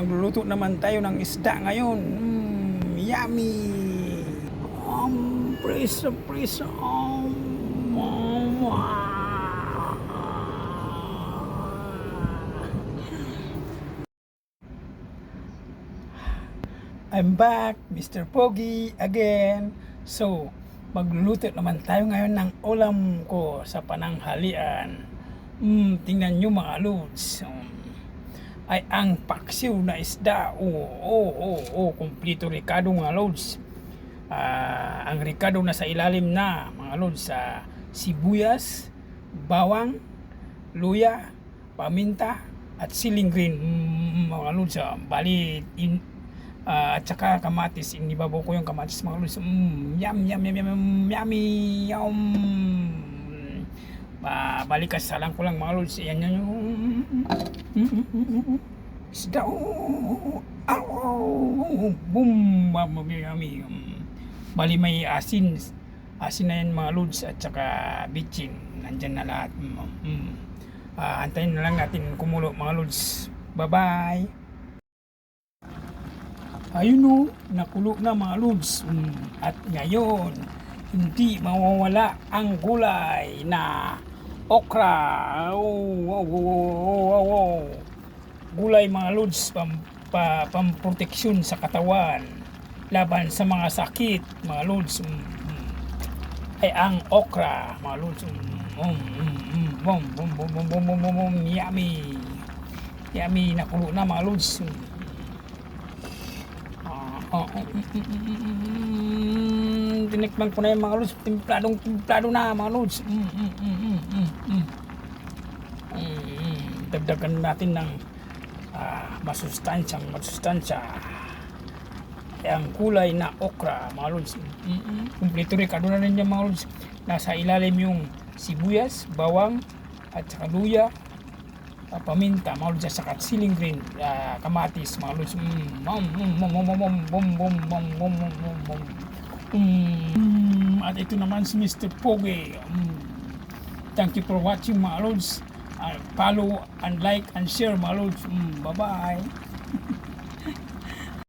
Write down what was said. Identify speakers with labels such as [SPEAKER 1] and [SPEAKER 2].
[SPEAKER 1] magluluto naman tayo ng isda ngayon. Yummy! Presa, presa. I'm back, Mr. Pogi, again. So, magluluto naman tayo ngayon ng ulam ko sa pananghalian. Tingnan nyo mga lods. Ay ang paksiw na isda. Kumplito ricado mga lods. Ang ricado na sa ilalim na mga lods sa sibuyas, bawang, luya, paminta at siling green mga lods. At saka kamatis, inibabaw ko yung kamatis mga lods. Yummy. Balikasalan ko lang mga lods. Yan yung isda. Yummy. Bali may asin na yan mga lods at saka bitchin. Nandyan na lahat. Antayin na lang natin kumulo mga lods. Bye bye. Ayun o, nakulo na mga lods. At ngayon, hindi mawawala ang gulay na okra. Gulay mga lods, pamproteksyon sa katawan, laban sa mga sakit mga lods. Ay ang okra mga lods. Yummy, nakulo na mga lods. Tinikman ko na yung mga lods. Timplado na mga lods. Dagdagan natin ng masustansya. Ang kulay na okra mga lods. Kumplito ricado na rin yung mga lods. Nasa ilalim yung sibuyas, bawang at saka luya, paminta mga lods, at saka siling green, kamatis mga lods. At ito naman si Mr. Pogi. Thank you for watching mga lods. Follow and like and share mga lods. Bye bye.